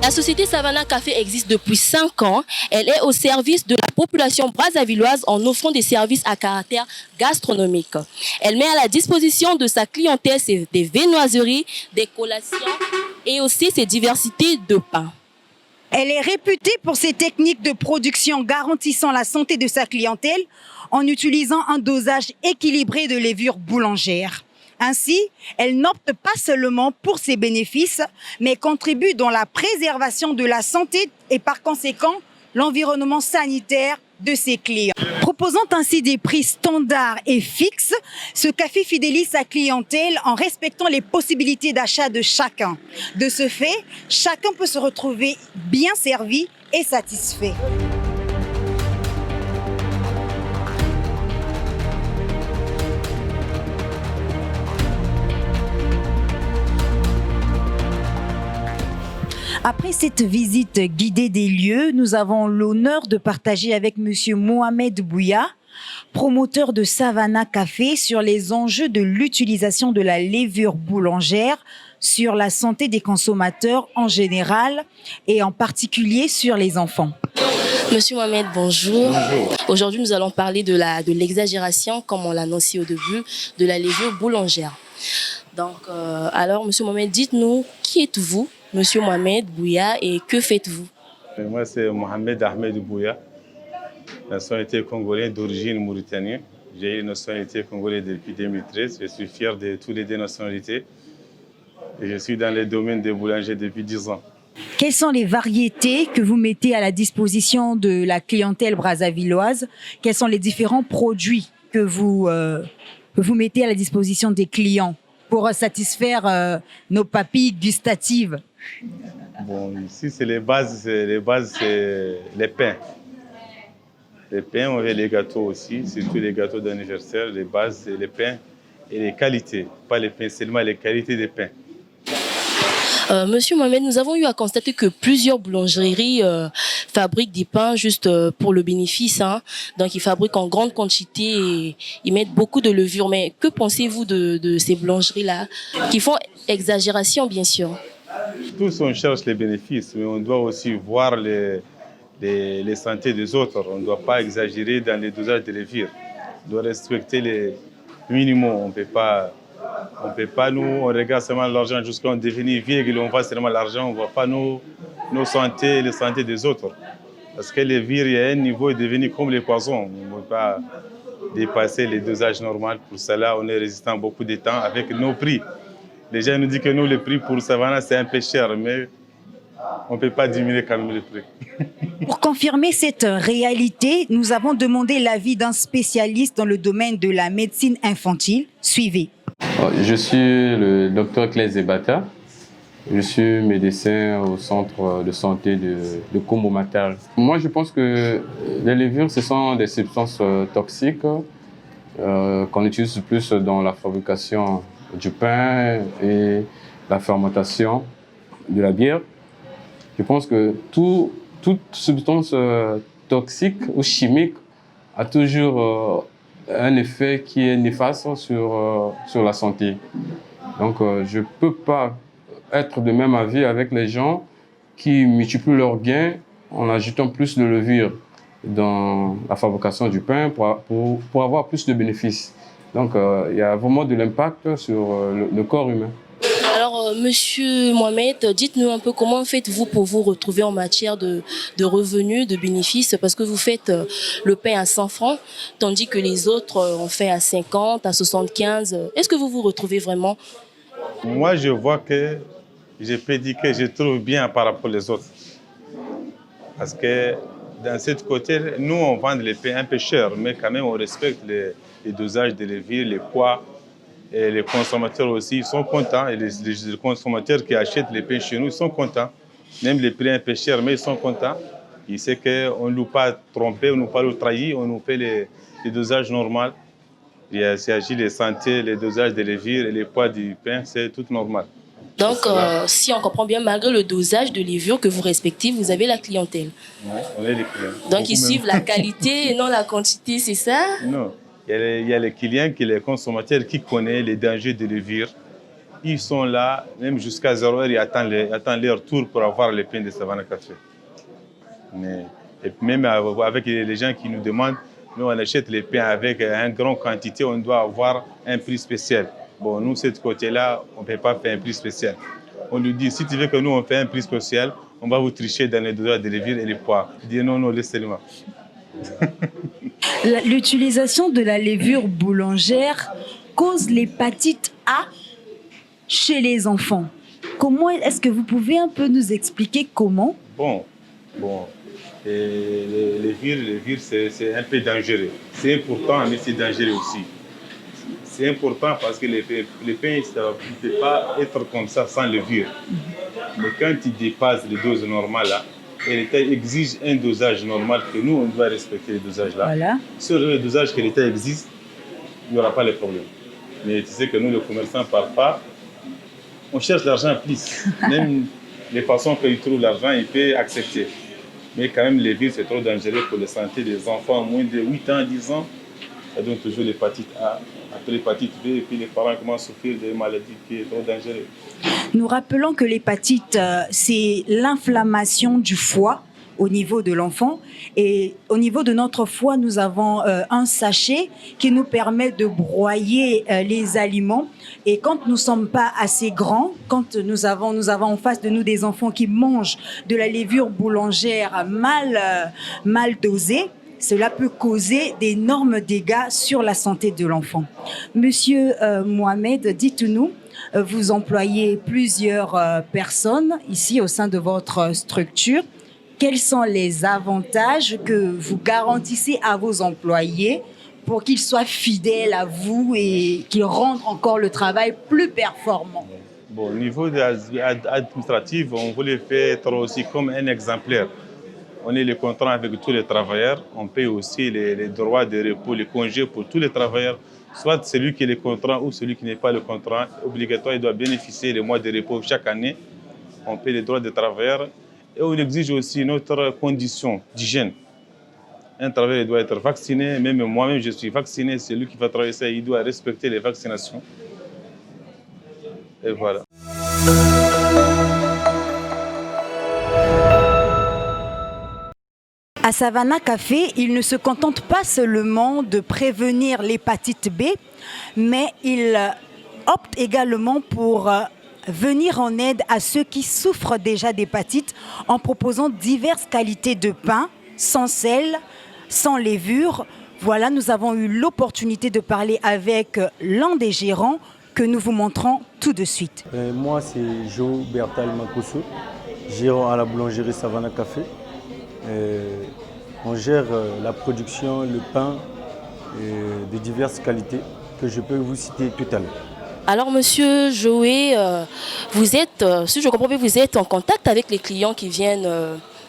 La société Savannah Café existe depuis 5 ans. Elle est au service de la population brazzavilloise en offrant des services à caractère gastronomique. Elle met à la disposition de sa clientèle des viennoiseries, des collations et aussi ses diversités de pains. Elle est réputée pour ses techniques de production garantissant la santé de sa clientèle en utilisant un dosage équilibré de levure boulangère. Ainsi, elle n'opte pas seulement pour ses bénéfices, mais contribue dans la préservation de la santé et par conséquent l'environnement sanitaire de ses clients. Proposant ainsi des prix standards et fixes, ce café fidélise sa clientèle en respectant les possibilités d'achat de chacun. De ce fait, chacun peut se retrouver bien servi et satisfait. Après cette visite guidée des lieux, nous avons l'honneur de partager avec M. Mohamed Bouya, promoteur de Savannah Café, sur les enjeux de l'utilisation de la levure boulangère sur la santé des consommateurs en général et en particulier sur les enfants. Monsieur Mohamed, bonjour. Bonjour. Aujourd'hui, nous allons parler de l'exagération, comme on l'a annoncé au début, de la levure boulangère. Donc, alors, Monsieur Mohamed, dites-nous, qui êtes-vous, Monsieur Mohamed Bouya, et que faites-vous? Moi, c'est Mohamed Ahmed Bouya, nationalité congolaise d'origine mauritanienne. J'ai une nationalité congolaise depuis 2013. Je suis fier de toutes les deux nationalités. Et je suis dans le domaine des boulangers depuis 10 ans. Quelles sont les variétés que vous mettez à la disposition de la clientèle brazzavilloise? Quels sont les différents produits que vous mettez à la disposition des clients pour satisfaire nos papilles gustatives? Bon, ici, c'est les bases, c'est les pains. Les pains, on fait les gâteaux aussi, surtout les gâteaux d'anniversaire. Les bases, c'est les pains et les qualités. Pas les pains seulement, les qualités des pains. Monsieur Mohamed, nous avons eu à constater que plusieurs boulangeries fabriquent des pains juste pour le bénéfice. Donc, ils fabriquent en grande quantité et ils mettent beaucoup de levure. Mais que pensez-vous de ces boulangeries-là qui font exagération, bien sûr? Tous, on cherche les bénéfices, mais on doit aussi voir les santé des autres. On ne doit pas exagérer dans les dosages de levure. On doit respecter les minimums. On ne peut pas, nous, on regarde seulement l'argent jusqu'à on devenir vieux, on voit seulement l'argent, on ne voit pas nos santé et les santé des autres. Parce que les vires, il y a un niveau devenu comme les poisons. On ne peut pas dépasser les dosages normaux. Pour cela, on est résistant beaucoup de temps avec nos prix. Les gens nous disent que nous, le prix pour Savannah, c'est un peu cher, mais on ne peut pas diminuer quand même le prix. Pour confirmer cette réalité, nous avons demandé l'avis d'un spécialiste dans le domaine de la médecine infantile. Suivez. Je suis le docteur Claire Zebata. Je suis médecin au centre de santé de Kombo-Matal. Moi, je pense que les levures, ce sont des substances toxiques qu'on utilise plus dans la fabrication du pain et la fermentation de la bière. Je pense que toute substance toxique ou chimique a toujours un effet qui est néfaste sur la santé. Donc, je ne peux pas être de même avis avec les gens qui multiplient leurs gains en ajoutant plus de levure dans la fabrication du pain pour avoir plus de bénéfices. Donc, il y a vraiment de l'impact sur le corps humain. Alors, Monsieur Mohamed, dites-nous un peu comment faites-vous pour vous retrouver en matière de revenus, de bénéfices, parce que vous faites le pain à 100 francs, tandis que les autres ont fait à 50, à 75. Est-ce que vous vous retrouvez vraiment? Moi, je vois que je peux dire que je trouve bien par rapport aux autres. Parce que dans ce côté, nous, on vend les pains un peu chers, mais quand même, on respecte les dosages de levure, les poids. Et les consommateurs aussi, ils sont contents. Et les consommateurs qui achètent les pains chez nous, ils sont contents. Même les prix un peu chers, mais ils sont contents. Ils savent qu'on ne nous pas trompé, on ne nous pas trahi, on nous fait les dosages normaux. Il s'agit de santé, les dosages de levure et les poids du pain, c'est tout normal. Donc, si on comprend bien, malgré le dosage de levure que vous respectez, vous avez la clientèle. Oui, on est les clients. Donc, ils suivent la qualité et non la quantité, c'est ça? Non. Il y a les clients, les consommateurs qui connaissent les dangers de levure Ils sont là, même jusqu'à 0 heure, ils attendent leur tour pour avoir les pains de Savannah Café. Et même avec les gens qui nous demandent, nous on achète les pains avec une grande quantité, on doit avoir un prix spécial. Bon, nous, de ce côté-là, on ne peut pas faire un prix spécial. On lui dit, si tu veux que nous, on fait un prix spécial, on va vous tricher dans les dosage de levure et les poids. Il dit non, laissez-moi. L'utilisation de la levure boulangère cause l'hépatite A chez les enfants. Comment est-ce que vous pouvez un peu nous expliquer comment? Bon. Et les vires, c'est un peu dangereux. C'est important, mais c'est dangereux aussi. C'est important parce que les pains, ça ne peut pas être comme ça sans levure. Mais quand il dépasse les doses normales, là, et l'État exige un dosage normal que nous, on doit respecter le dosage là. Voilà. Sur le dosage que l'État exige, il n'y aura pas de problème. Mais tu sais que nous, les commerçants, parfois, on cherche l'argent plus. Même les façons qu'ils trouvent l'argent, ils peuvent accepter. Mais quand même, les vires, c'est trop dangereux pour la santé des enfants, moins de 8 ans, 10 ans. Ça donne toujours l'hépatite A, après l'hépatite B, et puis les parents commencent à souffrir de maladies qui sont trop dangereuses. Nous rappelons que l'hépatite, c'est l'inflammation du foie au niveau de l'enfant. Et au niveau de notre foie, nous avons un sachet qui nous permet de broyer les aliments. Et quand nous ne sommes pas assez grands, quand nous avons en face de nous des enfants qui mangent de la levure boulangère mal dosée, cela peut causer d'énormes dégâts sur la santé de l'enfant. Monsieur Mohamed, dites-nous, vous employez plusieurs personnes ici au sein de votre structure. Quels sont les avantages que vous garantissez à vos employés pour qu'ils soient fidèles à vous et qu'ils rendent encore le travail plus performant? Bon, au niveau administratif, on voulait faire aussi comme un exemplaire. On est les contrats avec tous les travailleurs. On paye aussi les droits de repos, les congés pour tous les travailleurs. Soit celui qui est le contrat ou celui qui n'est pas le contrat. Obligatoire, il doit bénéficier des mois de repos chaque année. On paye les droits des travailleurs. Et on exige aussi notre condition d'hygiène. Un travailleur doit être vacciné. Même moi-même, je suis vacciné. Celui qui va travailler ça, il doit respecter les vaccinations. Et voilà. À Savannah Café, ils ne se contentent pas seulement de prévenir l'hépatite B, mais ils optent également pour venir en aide à ceux qui souffrent déjà d'hépatite en proposant diverses qualités de pain, sans sel, sans levure. Voilà, nous avons eu l'opportunité de parler avec l'un des gérants que nous vous montrons tout de suite. Moi, c'est Jo Bertal Makoso, gérant à la boulangerie Savannah Café. On gère la production, le pain de diverses qualités que je peux vous citer tout à l'heure. Alors, monsieur Joé, vous êtes, si je comprends bien, vous êtes en contact avec les clients qui viennent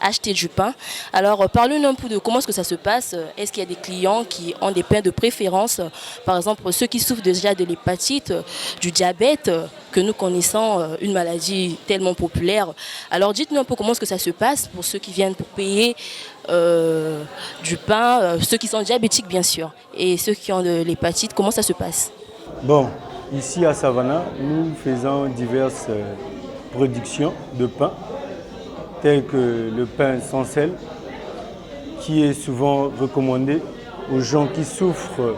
acheter du pain. Alors, parlez-nous un peu de comment est-ce que ça se passe. Est-ce qu'il y a des clients qui ont des pains de préférence? Par exemple, ceux qui souffrent déjà de l'hépatite, du diabète, que nous connaissons, une maladie tellement populaire. Alors, dites-nous un peu comment est-ce que ça se passe pour ceux qui viennent pour payer du pain, ceux qui sont diabétiques, bien sûr, et ceux qui ont de l'hépatite, comment ça se passe? Bon, ici à Savannah, nous faisons diverses productions de pain, telles que le pain sans sel, qui est souvent recommandé aux gens qui souffrent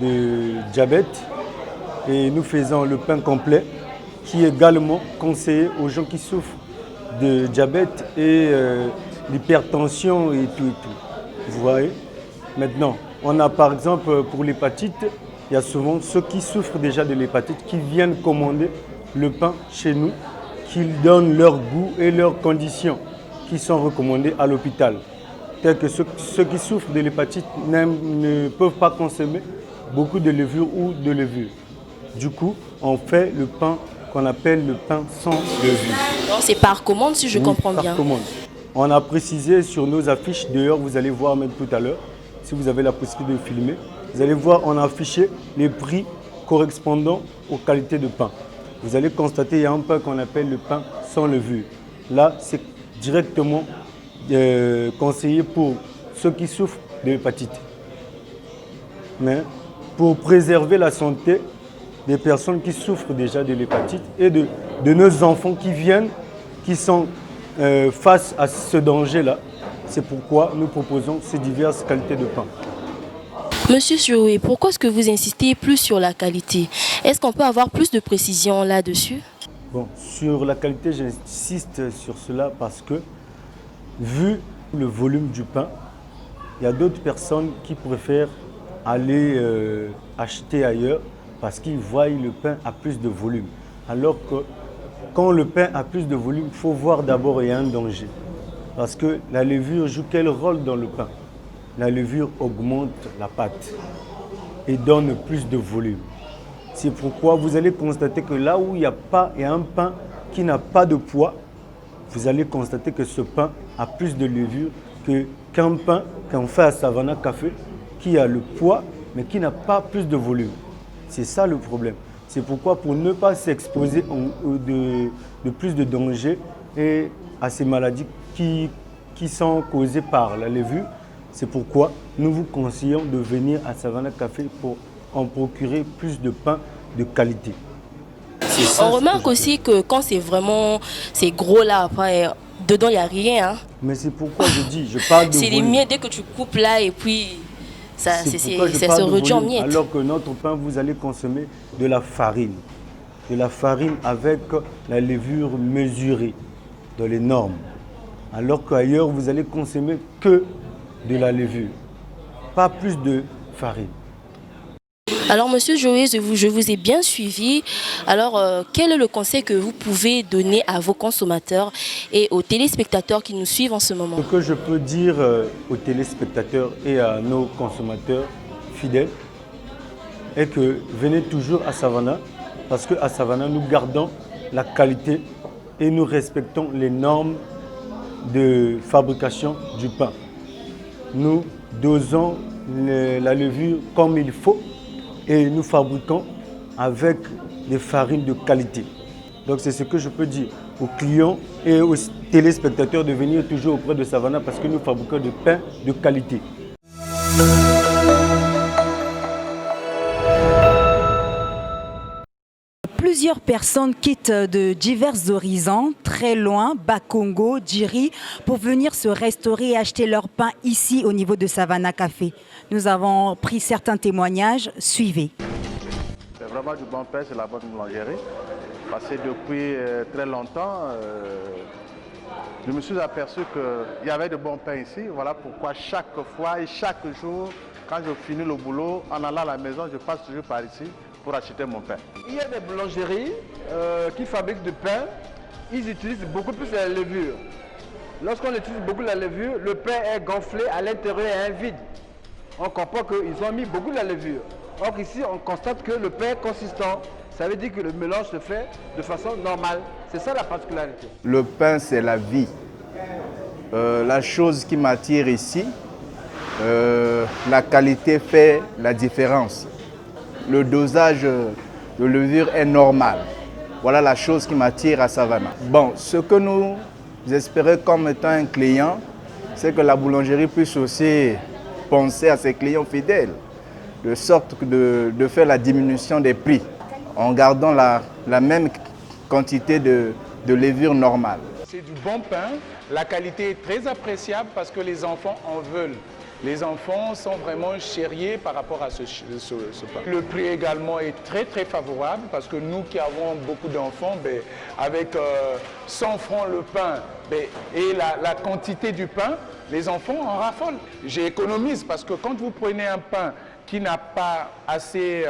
de diabète. Et nous faisons le pain complet, qui est également conseillé aux gens qui souffrent de diabète et l'hypertension et tout. Vous voyez? Maintenant, on a par exemple pour l'hépatite, il y a souvent ceux qui souffrent déjà de l'hépatite qui viennent commander le pain chez nous, qui donnent leur goût et leurs conditions qui sont recommandées à l'hôpital. Tels que ceux qui souffrent de l'hépatite ne peuvent pas consommer beaucoup de levure ou de levure. Du coup, on fait le pain qu'on appelle le pain sans levure. C'est par commande, si je comprends bien. Par commande. On a précisé sur nos affiches, d'ailleurs vous allez voir même tout à l'heure, si vous avez la possibilité de filmer, vous allez voir, on a affiché les prix correspondant aux qualités de pain. Vous allez constater qu'il y a un pain qu'on appelle le pain sans levure. Là, c'est directement conseillé pour ceux qui souffrent de l'hépatite. Mais pour préserver la santé des personnes qui souffrent déjà de l'hépatite et de nos enfants qui viennent, qui sont face à ce danger-là. C'est pourquoi nous proposons ces diverses qualités de pain. Monsieur Joé, pourquoi est-ce que vous insistez plus sur la qualité? Est-ce qu'on peut avoir plus de précision là-dessus? Bon, sur la qualité, j'insiste sur cela parce que, vu le volume du pain, il y a d'autres personnes qui préfèrent aller acheter ailleurs parce qu'ils voient le pain à plus de volume. Alors que quand le pain a plus de volume, il faut voir d'abord il y a un danger. Parce que la levure joue quel rôle dans le pain? La levure augmente la pâte et donne plus de volume. C'est pourquoi vous allez constater que là où il y a un pain qui n'a pas de poids, vous allez constater que ce pain a plus de levure qu'un pain qu'on fait à Savannah Café qui a le poids mais qui n'a pas plus de volume. C'est ça le problème. C'est pourquoi pour ne pas s'exposer de plus de dangers et à ces maladies qui sont causées par la levure, c'est pourquoi nous vous conseillons de venir à Savannah Café pour en procurer plus de pain de qualité. On remarque aussi que quand c'est gros là, après, dedans il n'y a rien. Hein. Mais c'est pourquoi je dis, je parle de c'est les miettes, dès que tu coupes là et puis ça se réduit en miettes. Alors que notre pain, vous allez consommer de la farine. De la farine avec la levure mesurée dans les normes. Alors qu'ailleurs, vous allez consommer que de la levure, pas plus de farine. Alors, Monsieur Joé, je vous ai bien suivi. Alors, quel est le conseil que vous pouvez donner à vos consommateurs et aux téléspectateurs qui nous suivent en ce moment? Ce que je peux dire aux téléspectateurs et à nos consommateurs fidèles est que venez toujours à Savannah, parce qu'à Savannah, nous gardons la qualité et nous respectons les normes de fabrication du pain. Nous dosons la levure comme il faut et nous fabriquons avec des farines de qualité. Donc c'est ce que je peux dire aux clients et aux téléspectateurs de venir toujours auprès de Savannah parce que nous fabriquons du pain de qualité. Plusieurs personnes quittent de divers horizons, très loin, Bakongo, Djiri, pour venir se restaurer et acheter leur pain ici au niveau de Savannah Café. Nous avons pris certains témoignages, suivez. C'est vraiment du bon pain, c'est la bonne boulangerie. Parce que depuis très longtemps, je me suis aperçu qu'il y avait de bons pains ici. Voilà pourquoi chaque fois et chaque jour, quand je finis le boulot, en allant à la maison, je passe toujours par ici pour acheter mon pain. Il y a des boulangeries qui fabriquent du pain, ils utilisent beaucoup plus la levure. Lorsqu'on utilise beaucoup la levure, le pain est gonflé, à l'intérieur il y a un vide. On comprend qu'ils ont mis beaucoup de la levure. Or ici, on constate que le pain est consistant. Ça veut dire que le mélange se fait de façon normale. C'est ça la particularité. Le pain, c'est la vie. La chose qui m'attire ici, la qualité fait la différence. Le dosage de levure est normal. Voilà la chose qui m'attire à Savannah. Bon, ce que nous espérons comme étant un client, c'est que la boulangerie puisse aussi penser à ses clients fidèles, de sorte de faire la diminution des prix en gardant la même quantité de levure normale. C'est du bon pain, la qualité est très appréciable parce que les enfants en veulent. Les enfants sont vraiment chériés par rapport à ce pain. Le prix également est très très favorable parce que nous qui avons beaucoup d'enfants, avec 100 francs le pain et la quantité du pain, les enfants en raffolent. J'économise parce que quand vous prenez un pain qui n'a pas assez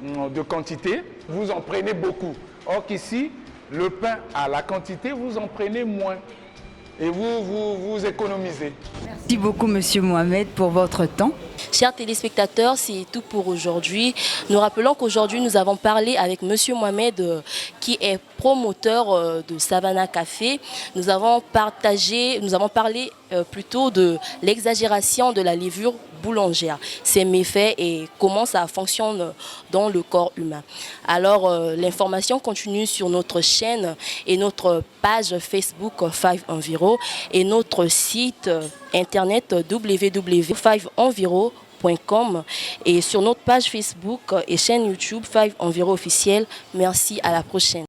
de quantité, vous en prenez beaucoup. Or qu'ici, le pain à la quantité, vous en prenez moins. Et vous économisez. Merci beaucoup, Monsieur Mohamed, pour votre temps. Chers téléspectateurs, c'est tout pour aujourd'hui. Nous rappelons qu'aujourd'hui, nous avons parlé avec Monsieur Mohamed, qui est promoteur de Savannah Café. Nous avons parlé plutôt de l'exagération de la levure boulangère, ses méfaits et comment ça fonctionne dans le corps humain. Alors, l'information continue sur notre chaîne et notre page Facebook 5enviro et notre site internet www.5enviro.com. 5enviro.com et sur notre page Facebook et chaîne YouTube 5enviro officiel. Merci, à la prochaine.